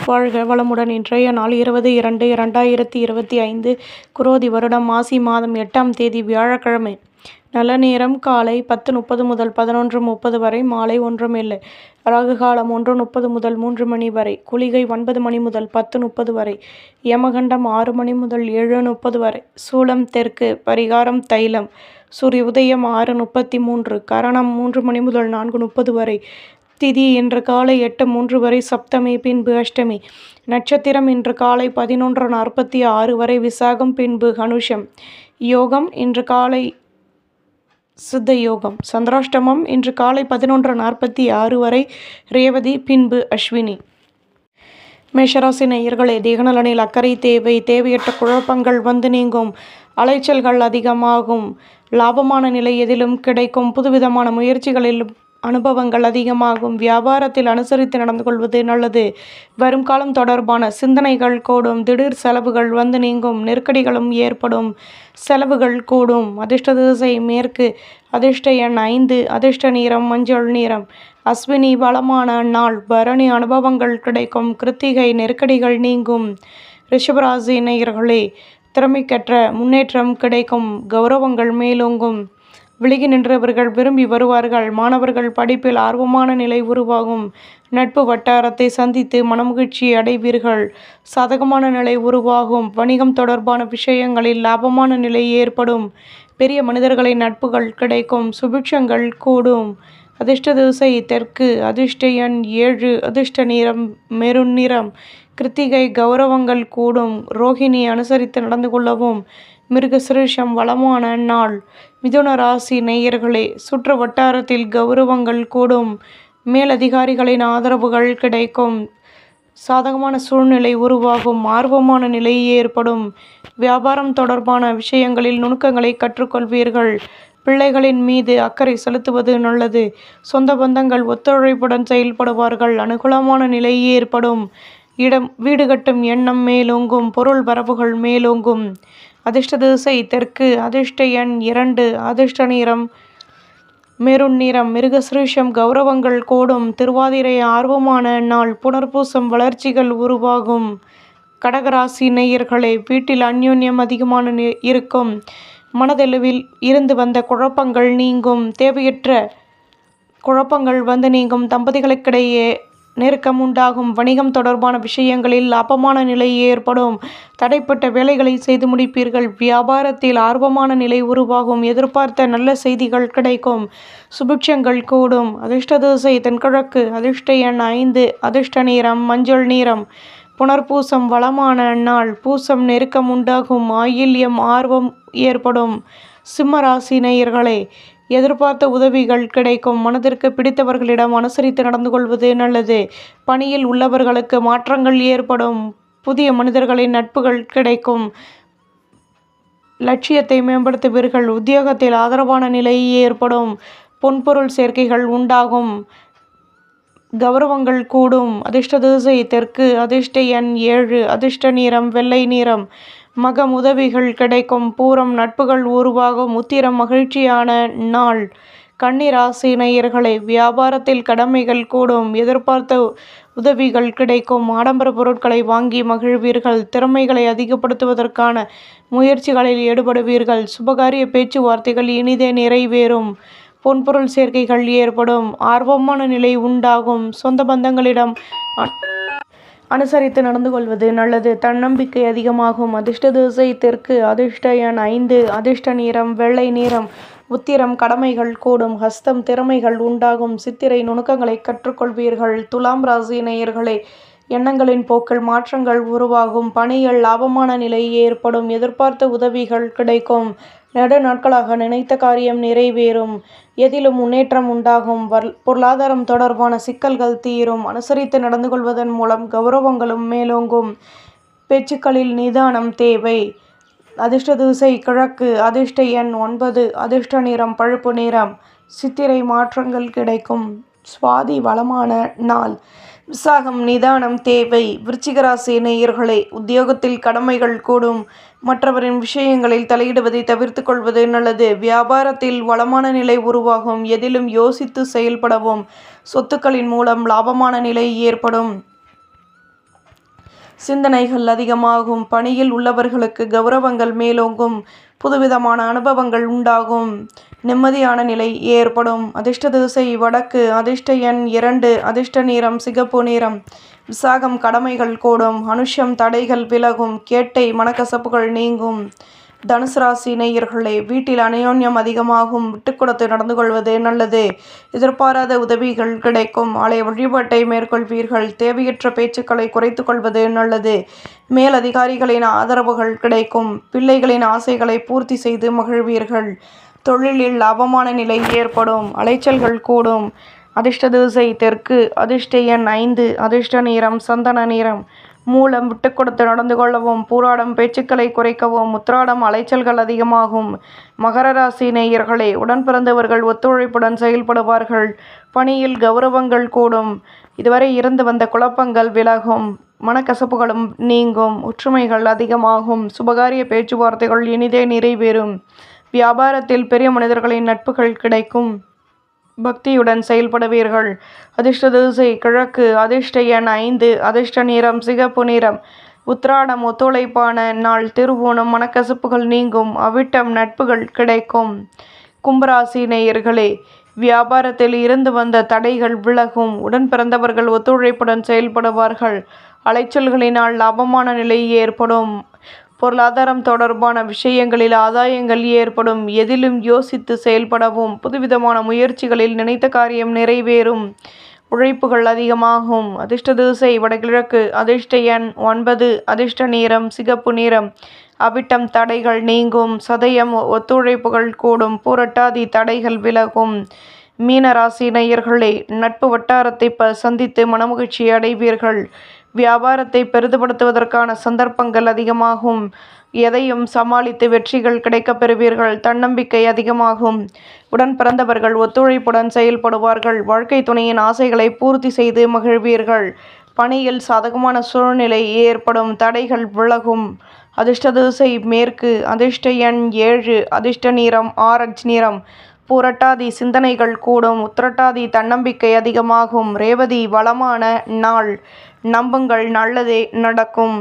வாழ்க வளமுடன். இன்றைய நாள் 20/2/2025 குரோதி வருடம் மாசி மாதம் 8ஆம் தேதி வியாழக்கிழமை. நல்ல நேரம் காலை 10:30 முதல் 11:30 வரை, மாலை 1 ராகு காலம் 1:30 முதல் 3 மணி வரை, குளிகை 9 மணி முதல் 10:30 வரை, யமகண்டம் 6 மணி முதல் 7:30 வரை, சூலம் தெற்கு, பரிகாரம் தைலம், சூரிய உதயம் 6:33, கரணம் 3 மணி முதல் 4:30 வரை, திதி இன்று காலை 8:03 வரை, சப்தமி பின்பு அஷ்டமி, நட்சத்திரம் இன்று காலை 11:46 வரை, விசாகம் பின்பு அனுஷம், யோகம் இன்று காலை சித்த யோகம், சந்திராஷ்டமம் இன்று காலை 11:46 வரை, ரேவதி பின்பு அஸ்வினி. மேஷராசி நேயர்களே, தேகநலனில் அக்கறை தேவை. தேவையற்ற குழப்பங்கள் வந்து நீங்கும். அலைச்சல்கள் அதிகமாகும். லாபமான நிலை எதிலும் கிடைக்கும். புதுவிதமான முயற்சிகளிலும் அனுபவங்கள் அதிகமாகும். வியாபாரத்தில் அனுசரித்து நடந்து கொள்வது நல்லது. வரும் காலம் தொடர்பான சிந்தனைகள் கூடும். திடீர் செலவுகள் வந்து நீங்கும். நெருக்கடிகளும் ஏற்படும். செலவுகள் கூடும். அதிர்ஷ்ட திசை மேற்கு. அதிர்ஷ்ட எண் 5. அதிர்ஷ்ட நிறம் மஞ்சள் நிறம். அஸ்வினி வளமான நாள். பரணி அனுபவங்கள் கிடைக்கும். கிருத்திகை நெருக்கடிகள் நீங்கும். ரிஷபராசி நேயர்களே, திறமைக்கற்ற முன்னேற்றம் கிடைக்கும். கௌரவங்கள் மேலோங்கும். விலகி நின்றவர்கள் விரும்பி வருவார்கள். மாணவர்கள் படிப்பில் ஆர்வமான நிலை உருவாகும். நட்பு வட்டாரத்தை சந்தித்து மனமகிழ்ச்சி அடைவீர்கள். சாதகமான நிலை உருவாகும். வணிகம் தொடர்பான விஷயங்களில் லாபமான நிலை ஏற்படும். பெரிய மனிதர்களின் நட்புகள் கிடைக்கும். சுபிட்சங்கள் கூடும். அதிர்ஷ்ட திசை தெற்கு. அதிர்ஷ்ட எண் 7. அதிர்ஷ்ட நிறம் மெருண் நிறம். கிருத்திகை கௌரவங்கள் கூடும். ரோஹிணி அனுசரித்து நடந்து கொள்ளவும். மிருகசிருஷம் வளமான நாள். மிதுன ராசி நேயர்களே, சுற்று வட்டாரத்தில் கௌரவங்கள் கூடும். மேலதிகாரிகளின் ஆதரவுகள் கிடைக்கும். சாதகமான சூழ்நிலை உருவாகும். ஆர்வமான நிலை ஏற்படும். வியாபாரம் தொடர்பான விஷயங்களில் நுணுக்கங்களை கற்றுக்கொள்வீர்கள். பிள்ளைகளின் மீது அக்கறை செலுத்துவது நல்லது. சொந்த பந்தங்கள் ஒத்துழைப்புடன் செயல்படுவார்கள். அனுகூலமான நிலை ஏற்படும். வீடு கட்டும் எண்ணம் மேலோங்கும். பொருள் வரவுகள் மேலோங்கும். அதிர்ஷ்ட திசை தெற்கு. அதிர்ஷ்ட எண் 2. அதிர்ஷ்ட நிறம் மெருண் நிறம். மிருகசிருஷம் கௌரவங்கள் கூடும். திருவாதிரை ஆர்வமான நாள். புனர்பூசம் வளர்ச்சிகள் உருவாகும். கடகராசி நேயர்களே, வீட்டில் அந்யோன்யம் அதிகமான இருக்கும். மனதளவில் இருந்து வந்த குழப்பங்கள் நீங்கும். தேவையற்ற குழப்பங்கள் வந்து நீங்கும். தம்பதிகளுக்கிடையே நெருக்கம் உண்டாகும். வணிகம் தொடர்பான விஷயங்களில் லாபமான நிலை ஏற்படும். தடைப்பட்ட வேலைகளை செய்து முடிப்பீர்கள். வியாபாரத்தில் ஆர்வமான நிலை உருவாகும். எதிர்பார்த்த நல்ல செய்திகள் கிடைக்கும். சுபிட்சங்கள் கூடும். அதிர்ஷ்ட திசை தென்கிழக்கு. அதிர்ஷ்ட எண் 5. அதிர்ஷ்ட நிறம் மஞ்சள் நிறம். புனர்பூசம் வளமான நாள். பூசம் நெருக்கம் உண்டாகும். ஆயில்யம் ஆர்வம் ஏற்படும். சிம்ம ராசி நேயர்களே, எதிர்பார்த்த உதவிகள் கிடைக்கும். மனதிற்கு பிடித்தவர்களிடம் அனுசரித்து நடந்து கொள்வது நல்லது. பணியில் உள்ளவர்களுக்கு மாற்றங்கள் ஏற்படும். புதிய மனிதர்களின் நட்புகள் கிடைக்கும். லட்சியத்தை மேம்படுத்துவீர்கள். உத்தியோகத்தில் ஆதரவான நிலை ஏற்படும். பொன்பொருள் சேர்க்கைகள் உண்டாகும். கௌரவங்கள் கூடும். அதிர்ஷ்ட திசை தெற்கு. அதிர்ஷ்ட எண் 7. அதிர்ஷ்ட நிறம் வெள்ளை நிறம். மகம் உதவிகள் கிடைக்கும். பூரம் நட்புகள் உருவாகும். உத்திரம் மகிழ்ச்சியான நாள். கன்னி ராசி நேயர்களே, வியாபாரத்தில் கடமைகள் கூடும். எதிர்பார்த்த உதவிகள் கிடைக்கும். ஆடம்பர பொருட்களை வாங்கி மகிழ்வீர்கள். திறமைகளை அதிகப்படுத்துவதற்கான முயற்சிகளில் ஈடுபடுவீர்கள். சுபகாரிய பேச்சுவார்த்தைகள் இனிதே நிறைவேறும். பொன்பொருள் சேர்க்கைகள் ஏற்படும். ஆர்வமான நிலை உண்டாகும். சொந்த பந்தங்களிடம் அனுசரித்து நடந்து கொள்வது நல்லது. தன்னம்பிக்கை அதிகமாகும். அதிர்ஷ்ட திசை தெற்கு. அதிர்ஷ்ட எண் 5. அதிர்ஷ்ட நிறம் வெள்ளை நிறம். உத்திரம் கடமைகள் கூடும். ஹஸ்தம் திறமைகள் உண்டாகும். சித்திரை நுணுக்கங்களை கற்றுக்கொள்வீர்கள். துலாம் ராசி நேயர்களே, எண்ணங்களின் போக்கில் மாற்றங்கள் உருவாகும். பணியில் லாபமான நிலை ஏற்படும். எதிர்பார்த்த உதவிகள் கிடைக்கும். நெடு நாட்களாக நினைத்த காரியம் நிறைவேறும். எதிலும் முன்னேற்றம் உண்டாகும். பொருளாதாரம் தொடர்பான சிக்கல்கள் தீரும். அனுசரித்து நடந்து கொள்வதன் மூலம் கௌரவங்களும் மேலோங்கும். பேச்சுக்களில் நிதானம் தேவை. அதிர்ஷ்ட திசை கிழக்கு. அதிர்ஷ்ட எண் 9. அதிர்ஷ்ட நிறம் பழுப்பு நிறம். சித்திரை மாற்றங்கள் கிடைக்கும். சுவாதி வளமான நாள். விசாகம் நிதானம் தேவை. விருச்சிகராசி நேயர்களே, உத்தியோகத்தில் கடமைகள் கூடும். மற்றவரின் விஷயங்களில் தலையிடுவதை தவிர்த்து கொள்வது நல்லது. வியாபாரத்தில் வளமான நிலை உருவாகும். எதிலும் யோசித்து செயல்படவும். சொத்துக்களின் மூலம் லாபமான நிலை ஏற்படும். சிந்தனைகள் அதிகமாகும். பணியில் உள்ளவர்களுக்கு கௌரவங்கள் மேலோங்கும். புதுவிதமான அனுபவங்கள் உண்டாகும். நிம்மதியான நிலை ஏற்படும். அதிர்ஷ்ட திசை வடக்கு. அதிர்ஷ்ட எண் 2. அதிர்ஷ்ட நிறம் சிகப்பு நிறம். விசாகம் கடமைகள் கூடும். அனுஷம் தடைகள் விலகும். கேட்டை மனக்கசப்புகள் நீங்கும். தனுசு ராசி நேயர்களே, வீட்டில் அந்யோன்யம் அதிகமாகும். விட்டுக்கொடுத்து நடந்து கொள்வது நல்லது. எதிர்பாராத உதவிகள் கிடைக்கும். ஆலய வழிபாட்டை மேற்கொள்வீர்கள். தேவையற்ற பேச்சுக்களை குறைத்து கொள்வது நல்லது. மேலதிகாரிகளின் ஆதரவுகள் கிடைக்கும். பிள்ளைகளின் ஆசைகளை பூர்த்தி செய்து மகிழ்வீர்கள். தொழிலில் லாபமான நிலை ஏற்படும். அலைச்சல்கள் கூடும். அதிர்ஷ்ட திசை தெற்கு. அதிர்ஷ்ட எண் 5. அதிர்ஷ்ட நிறம் சந்தன நிறம். மூலம் விட்டு கொடுத்து நடந்து கொள்ளவும். பூராடம் பேச்சுக்களை குறைக்கவும். உத்திராடம் அலைச்சல்கள் அதிகமாகும். மகர ராசி நேயர்களே, உடன் பிறந்தவர்கள் ஒத்துழைப்புடன் செயல்படுவார்கள். பணியில் கௌரவங்கள் கூடும். இதுவரை இருந்து வந்த குழப்பங்கள் விலகும். மனக்கசப்புகளும் நீங்கும். ஒற்றுமைகள் அதிகமாகும். சுபகாரிய பேச்சுவார்த்தைகள் இனிதே நிறைவேறும். வியாபாரத்தில் பெரிய மனிதர்களின் நட்புகள் கிடைக்கும். பக்தியுடன் செயல்படுவீர்கள். அதிர்ஷ்ட திசை கிழக்கு. அதிர்ஷ்ட எண் 5. அதிர்ஷ்ட நிறம் சிகப்பு நிறம். உத்திராடம் ஒத்துழைப்பான நாள். திருவோணம் மனக்கசப்புகள் நீங்கும். அவிட்டம் நட்புகள் கிடைக்கும். கும்பராசி நேயர்களே, வியாபாரத்தில் இருந்து வந்த தடைகள் விலகும். உடன் பிறந்தவர்கள் ஒத்துழைப்புடன் செயல்படுவார்கள். அலைச்சல்களினால் லாபமான நிலை ஏற்படும். பொருளாதாரம் தொடர்பான விஷயங்களில் ஆதாயங்கள் ஏற்படும். எதிலும் யோசித்து செயல்படவும். புதுவிதமான முயற்சிகளில் நினைத்த காரியம் நிறைவேறும். உழைப்புகள் அதிகமாகும். அதிர்ஷ்ட திசை வடகிழக்கு. அதிர்ஷ்ட எண் 9. அதிர்ஷ்ட நிறம் சிகப்பு நிறம். அவிட்டம் தடைகள் நீங்கும். சதயம் ஒத்துழைப்புகள் கூடும். பூரட்டாதி தடைகள் விலகும். மீன ராசி நேயர்களே, நட்பு வட்டாரத்தை சந்தித்து மனமகிழ்ச்சி அடைவீர்கள். வியாபாரத்தை பெரிதுபடுத்துவதற்கான சந்தர்ப்பங்கள் அதிகமாகும். எதையும் சமாளித்து வெற்றிகள் கிடைக்கப் பெறுவீர்கள். தன்னம்பிக்கை அதிகமாகும். உடன் பிறந்தவர்கள் ஒத்துழைப்புடன் செயல்படுவார்கள். வாழ்க்கை துணையின் ஆசைகளை பூர்த்தி செய்து மகிழ்வீர்கள். பணியில் சாதகமான சூழ்நிலை ஏற்படும். தடைகள் விலகும். அதிர்ஷ்ட திசை மேற்கு. அதிர்ஷ்ட எண் 7. அதிர்ஷ்ட நிறம் ஆரஞ்சு நிறம். பூரட்டாதி சிந்தனைகள் கூடும். உத்திரட்டாதி தன்னம்பிக்கை அதிகமாகும். ரேவதி வளமான நாள். நம்புங்கள், நல்லதே நடக்கும்.